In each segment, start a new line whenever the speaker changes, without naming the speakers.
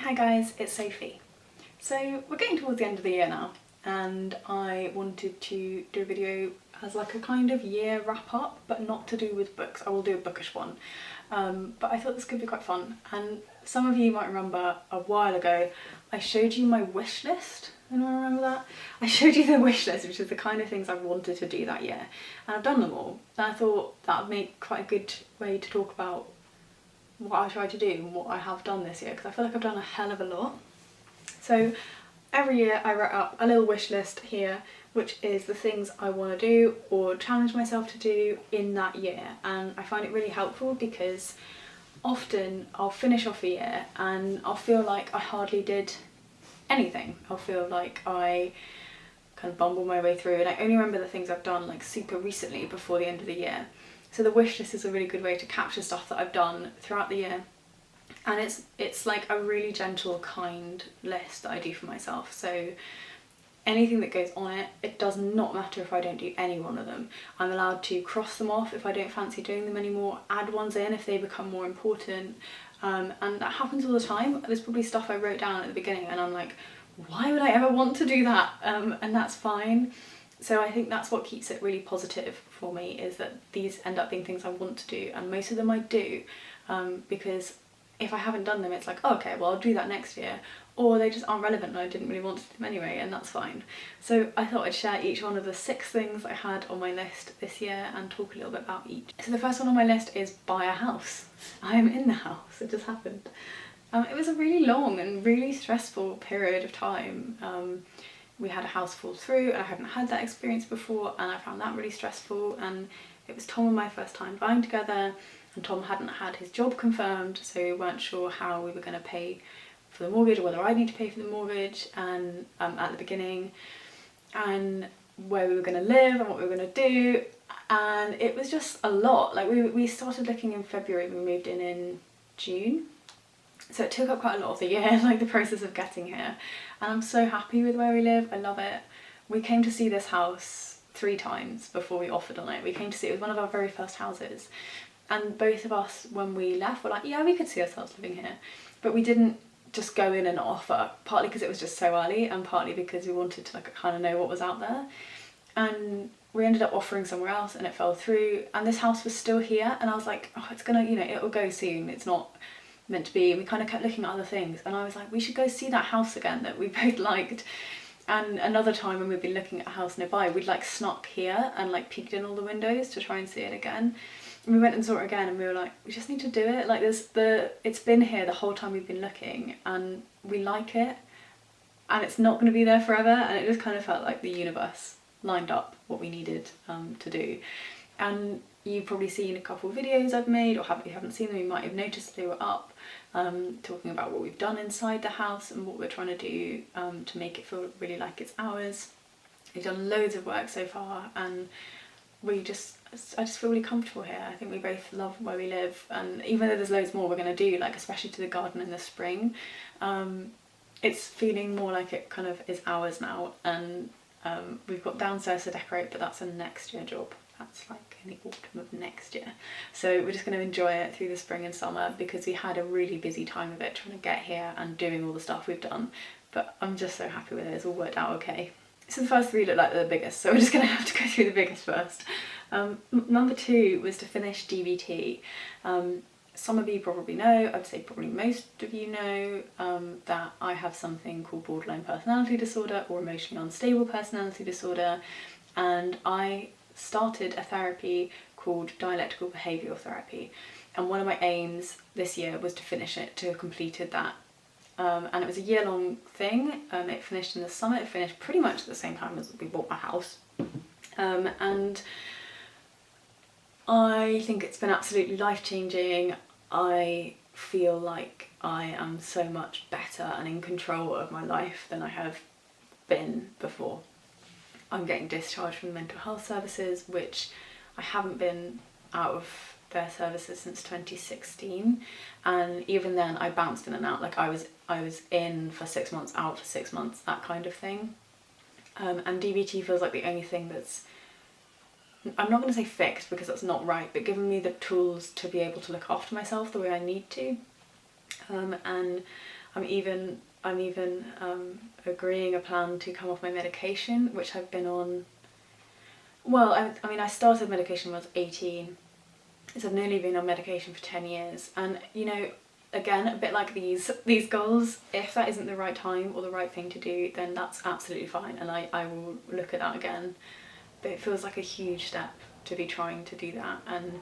Hi guys, it's Sophie. So we're getting towards the end of the year now and I wanted to do a video as like a kind of year wrap up, but not to do with books. I will do a bookish one, but I thought this could be quite fun. And some of you might remember a while ago I showed you my wish list. Anyone remember that? I showed you the wish list, which is the kind of things I wanted to do that year, and I've done them all. And I thought that would make quite a good way to talk about what I tried to do and what I have done this year, because I feel like I've done a hell of a lot. So every year I write up a little wish list here, which is the things I want to do or challenge myself to do in that year, and I find it really helpful because often I'll finish off a year and I'll feel like I hardly did anything. I'll feel like I kind of bumbled my way through and I only remember the things I've done like super recently before the end of the year. So the wish list is a really good way to capture stuff that I've done throughout the year, and it's like a really gentle, kind list that I do for myself. So anything that goes on it, it does not matter if I don't do any one of them. I'm allowed to cross them off if I don't fancy doing them anymore, add ones in if they become more important, and that happens all the time. There's probably stuff I wrote down at the beginning and I'm like, why would I ever want to do that? And that's fine. So I think that's what keeps it really positive for me, is that these end up being things I want to do, and most of them I do, because if I haven't done them it's like, oh, okay, well I'll do that next year, or they just aren't relevant and I didn't really want to do them anyway, and that's fine. So I thought I'd share each one of the 6 things I had on my list this year and talk a little bit about each. So the first one on my list is buy a house. I am in the house, it just happened. It was a really long and really stressful period of time. We had a house fall through and I hadn't had that experience before, and I found that really stressful, and it was Tom and my first time buying together, and Tom hadn't had his job confirmed, so we weren't sure how we were going to pay for the mortgage, or whether I need to pay for the mortgage, and at the beginning, and where we were going to live and what we were going to do, and it was just a lot. Like we started looking in February, we moved in June. So it took up quite a lot of the year, like the process of getting here, and I'm so happy with where we live. I love it. We came to see this house 3 times before we offered on it. We came to see it, was one of our very first houses, and both of us when we left were like, yeah, we could see ourselves living here, but we didn't just go in and offer, partly because it was just so early and partly because we wanted to like kind of know what was out there. And we ended up offering somewhere else and it fell through, and this house was still here, and I was like, oh, it's gonna, you know, it'll go soon, it's not meant to be. And we kind of kept looking at other things, and I was like, we should go see that house again that we both liked. And another time when we've been looking at a house nearby, we'd like snuck here and like peeked in all the windows to try and see it again. And we went and saw it again and we were like, we just need to do it. Like it's been here the whole time we've been looking and we like it, and it's not going to be there forever, and it just kind of felt like the universe lined up what we needed to do. And you've probably seen a couple of videos I've made, or if you haven't seen them you might have noticed they were up, talking about what we've done inside the house and what we're trying to do to make it feel really like it's ours. We've done loads of work so far, and I just feel really comfortable here. I think we both love where we live, and even though there's loads more we're going to do, like especially to the garden in the spring, it's feeling more like it kind of is ours now. And we've got downstairs to decorate, but that's a next year job. That's like in the autumn of next year. So we're just going to enjoy it through the spring and summer, because we had a really busy time of it trying to get here and doing all the stuff we've done. But I'm just so happy with it, it's all worked out okay. So the first 3 look like they're the biggest, so we're just going to have to go through the biggest first. Number 2 was to finish DBT. Some of you probably know, I'd say probably most of you know, that I have something called borderline personality disorder or emotionally unstable personality disorder, and I started a therapy called dialectical behavioural therapy, and one of my aims this year was to finish it, to have completed that. And it was a year-long thing. It finished in the summer. It finished pretty much at the same time as we bought my house, and I think it's been absolutely life-changing. I feel like I am so much better and in control of my life than I have been before. I'm getting discharged from mental health services, which I haven't been out of their services since 2016, and even then I bounced in and out. Like I was in for 6 months, out for 6 months, that kind of thing. And DBT feels like the only thing that's, I'm not going to say fixed because that's not right, but given me the tools to be able to look after myself the way I need to. And I'm even agreeing a plan to come off my medication, which I've been on. Well, I mean, I started medication when I was 18, so I've nearly been on medication for 10 years. And, you know, again, a bit like these goals, if that isn't the right time or the right thing to do, then that's absolutely fine, and I will look at that again. But it feels like a huge step to be trying to do that, and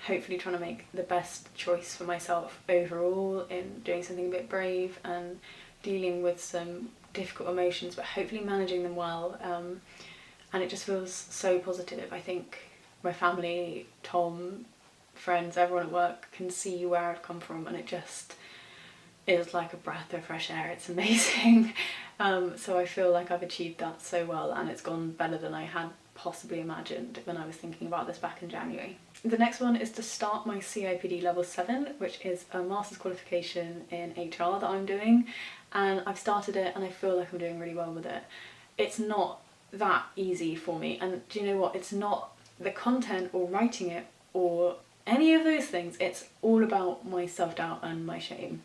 hopefully trying to make the best choice for myself overall in doing something a bit brave and dealing with some difficult emotions, but hopefully managing them well. And it just feels so positive. I think my family, Tom, friends, everyone at work can see where I've come from, and it just is like a breath of fresh air. It's amazing. So I feel like I've achieved that so well, and it's gone better than I had possibly imagined when I was thinking about this back in January. The next one is to start my CIPD level 7, which is a master's qualification in HR that I'm doing, and I've started it and I feel like I'm doing really well with it. It's not that easy for me, and do you know what, it's not the content or writing it or any of those things, it's all about my self-doubt and my shame,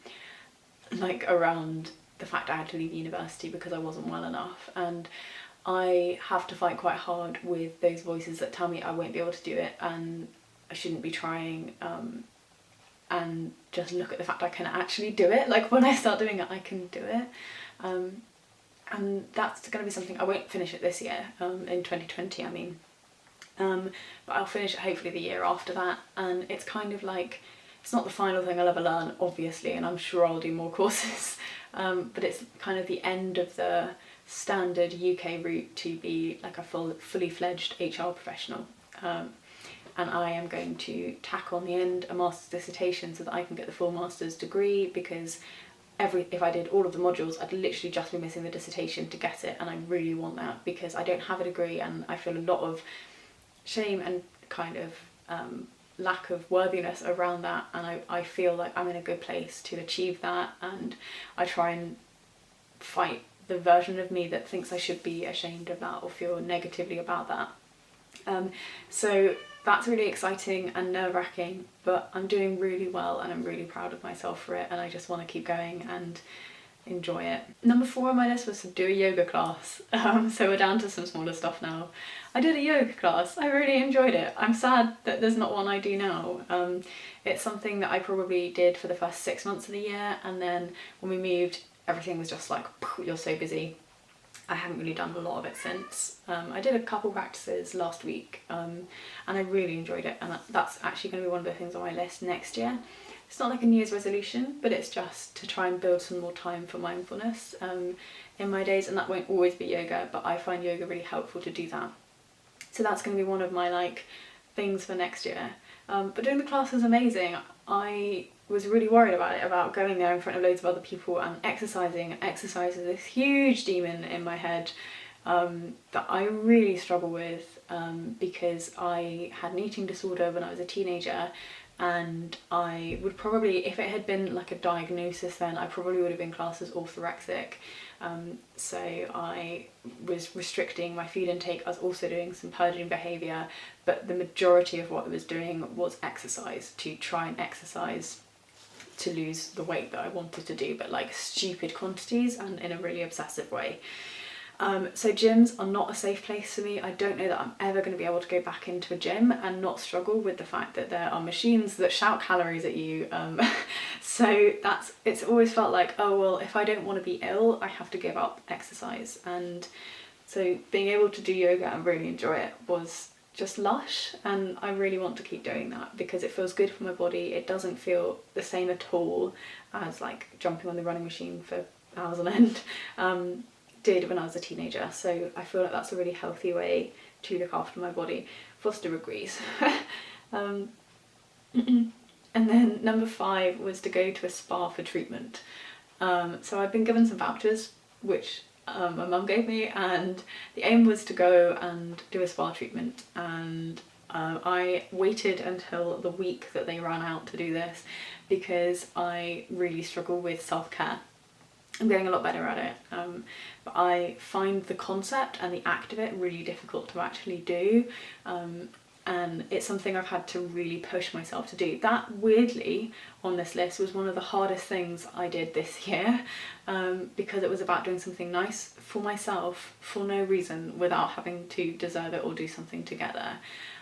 like around the fact I had to leave university because I wasn't well enough, and I have to fight quite hard with those voices that tell me I won't be able to do it and I shouldn't be trying, and just look at the fact I can actually do it. Like when I start doing it, I can do it, and that's going to be something. I won't finish it this year, in 2020 I mean, but I'll finish it hopefully the year after that, and it's kind of like, it's not the final thing I'll ever learn obviously, and I'm sure I'll do more courses, but it's kind of the end of the standard UK route to be like a fully fledged HR professional, and I am going to tack on the end a master's dissertation so that I can get the full master's degree, because if I did all of the modules, I'd literally just be missing the dissertation to get it, and I really want that because I don't have a degree, and I feel a lot of shame and kind of lack of worthiness around that, and I feel like I'm in a good place to achieve that, and I try and fight the version of me that thinks I should be ashamed of that or feel negatively about that. So that's really exciting and nerve-wracking, but I'm doing really well and I'm really proud of myself for it, and I just want to keep going and enjoy it. Number 4 on my list was to do a yoga class, so we're down to some smaller stuff now. I did a yoga class, I really enjoyed it. I'm sad that there's not one I do now. It's something that I probably did for the first 6 months of the year, and then when we moved, everything was just like, you're so busy. I haven't really done a lot of it since. I did a couple practices last week, and I really enjoyed it, and that's actually going to be one of the things on my list next year. It's not like a New Year's resolution, but it's just to try and build some more time for mindfulness in my days, and that won't always be yoga, but I find yoga really helpful to do that. So that's going to be one of my like things for next year. But doing the class was amazing. I was really worried about it, about going there in front of loads of other people and exercising. Exercise is this huge demon in my head that I really struggle with, because I had an eating disorder when I was a teenager, and I would probably, if it had been like a diagnosis then, I probably would have been classed as orthorexic. So I was restricting my food intake. I was also doing some purging behaviour, but the majority of what I was doing was exercise, to try and exercise to lose the weight that I wanted to do, but like stupid quantities and in a really obsessive way. So gyms are not a safe place for me. I don't know that I'm ever going to be able to go back into a gym and not struggle with the fact that there are machines that shout calories at you. So it's always felt like, oh well, if I don't want to be ill, I have to give up exercise. And so being able to do yoga and really enjoy it was just lush, and I really want to keep doing that because it feels good for my body. It doesn't feel the same at all as like jumping on the running machine for hours on end did when I was a teenager. So I feel like that's a really healthy way to look after my body. Foster agrees. And then number 5 was to go to a spa for treatment. So I've been given some vouchers which my mum gave me, and the aim was to go and do a spa treatment, and I waited until the week that they ran out to do this because I really struggle with self-care. I'm getting a lot better at it, but I find the concept and the act of it really difficult to actually do. and it's something I've had to really push myself to do. That, weirdly, on this list was one of the hardest things I did this year, because it was about doing something nice for myself for no reason, without having to deserve it or do something together.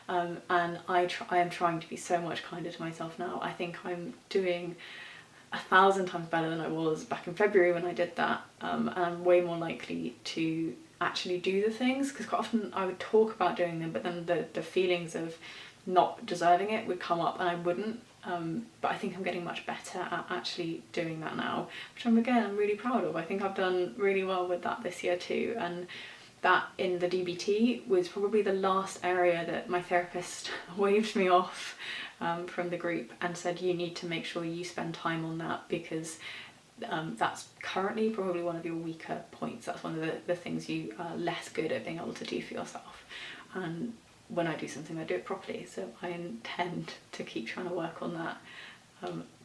And I am trying to be so much kinder to myself now. I think I'm doing 1,000 times better than I was back in February when I did that, and I'm way more likely to actually do the things, because quite often I would talk about doing them, but then the feelings of not deserving it would come up and I wouldn't. But I think I'm getting much better at actually doing that now, which I'm really proud of. I think I've done really well with that this year too, and that in the DBT was probably the last area that my therapist waved me off from the group and said, you need to make sure you spend time on that, because that's currently probably one of your weaker points. That's one of the things you are less good at being able to do for yourself. And when I do something, I do it properly. So I intend to keep trying to work on that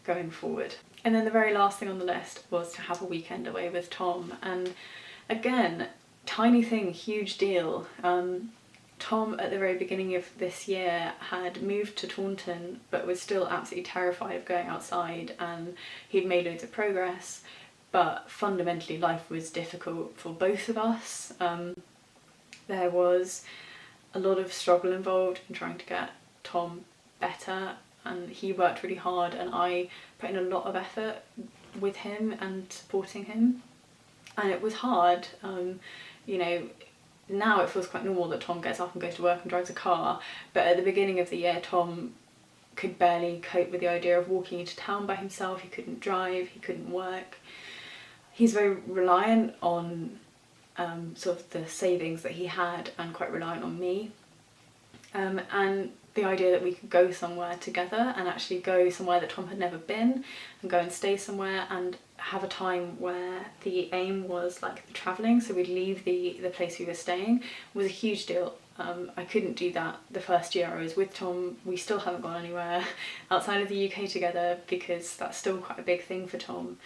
going forward. And then the very last thing on the list was to have a weekend away with Tom. And again, tiny thing, huge deal. Tom, at the very beginning of this year, had moved to Taunton but was still absolutely terrified of going outside, and he'd made loads of progress, but fundamentally life was difficult for both of us. There was a lot of struggle involved in trying to get Tom better, and he worked really hard, and I put in a lot of effort with him and supporting him, and it was hard. You know, now it feels quite normal that Tom gets up and goes to work and drives a car, but at the beginning of the year Tom could barely cope with the idea of walking into town by himself. He couldn't drive, he couldn't work. He's very reliant on sort of the savings that he had, and quite reliant on me. And the idea that we could go somewhere together, and actually go somewhere that Tom had never been, and go and stay somewhere and have a time where the aim was like the travelling, so we'd leave the place we were staying, was a huge deal. I couldn't do that the first year I was with Tom. We still haven't gone anywhere outside of the UK together, because that's still quite a big thing for Tom.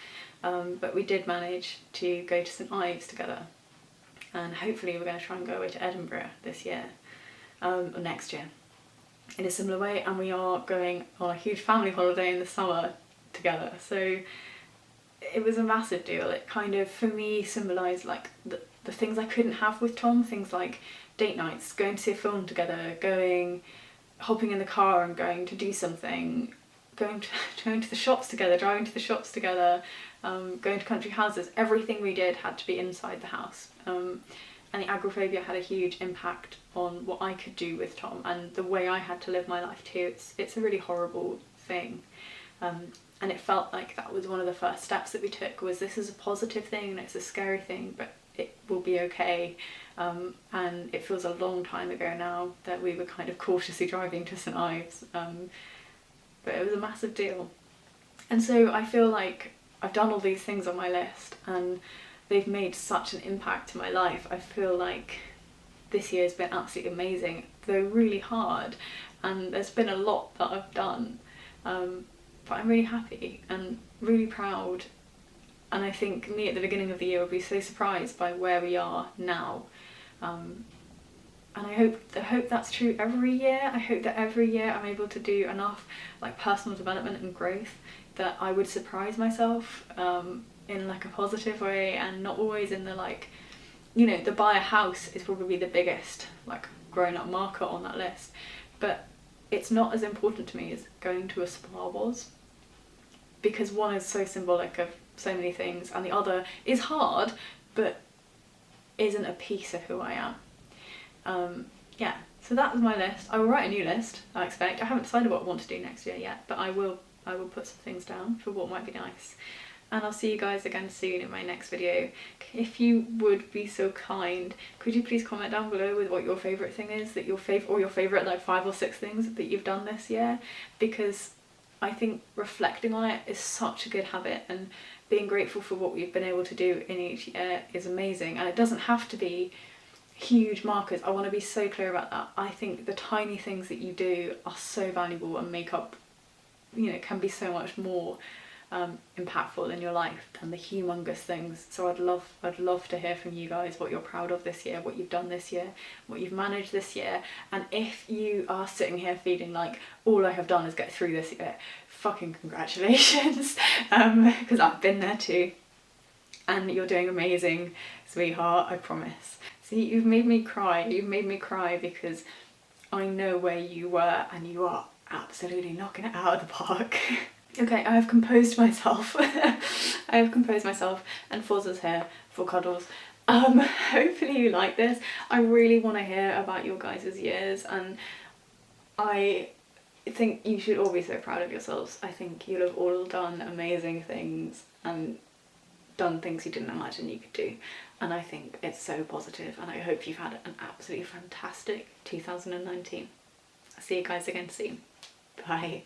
But we did manage to go to St Ives together, and hopefully we're going to try and go away to Edinburgh this year, or next year, in a similar way. And we are going on a huge family holiday in the summer together, so it was a massive deal. It kind of, for me, symbolised like the things I couldn't have with Tom, things like date nights, going to see a film together, hopping in the car and going to do something, going to the shops together, driving to the shops together, going to country houses. Everything we did had to be inside the house. And the agoraphobia had a huge impact on what I could do with Tom, and the way I had to live my life too. It's a really horrible thing. And it felt like that was one of the first steps that we took, was this is a positive thing and it's a scary thing, but it will be okay. And it feels a long time ago now that we were kind of cautiously driving to St Ives, but it was a massive deal. And so I feel like I've done all these things on my list and they've made such an impact to my life. I feel like this year's been absolutely amazing, though really hard, and there's been a lot that I've done. But I'm really happy and really proud, and I think me at the beginning of the year would be so surprised by where we are now. And I hope that's true every year. I hope that every year I'm able to do enough like personal development and growth that I would surprise myself in like a positive way, and not always in the like, you know, the buy a house is probably the biggest like grown up marker on that list, but it's not as important to me as going to a spa was, because one is so symbolic of so many things, and the other is hard but isn't a piece of who I am. Yeah, so that was my list. I will write a new list, I expect. I haven't decided what I want to do next year yet, but I will put some things down for what might be nice. And I'll see you guys again soon in my next video. If you would be so kind, could you please comment down below with what your favourite thing is, that your favourite like 5 or 6 things that you've done this year, because I think reflecting on it is such a good habit, and being grateful for what we've been able to do in each year is amazing. And it doesn't have to be huge markers. I want to be so clear about that. I think the tiny things that you do are so valuable and make up, you know, can be so much more impactful in your life than the humongous things. So I'd love to hear from you guys what you're proud of this year, what you've done this year, what you've managed this year. And if you are sitting here feeling like all I have done is get through this year, fucking congratulations, because I've been there too, and you're doing amazing, sweetheart, I promise. See, you've made me cry because I know where you were and you are absolutely knocking it out of the park. Okay, I have composed myself. I have composed myself, and Forza's here for cuddles. Hopefully you like this. I really want to hear about your guys' years, and I think you should all be so proud of yourselves. I think you'll have all done amazing things and done things you didn't imagine you could do, and I think it's so positive, and I hope you've had an absolutely fantastic 2019. I'll see you guys again soon. Bye.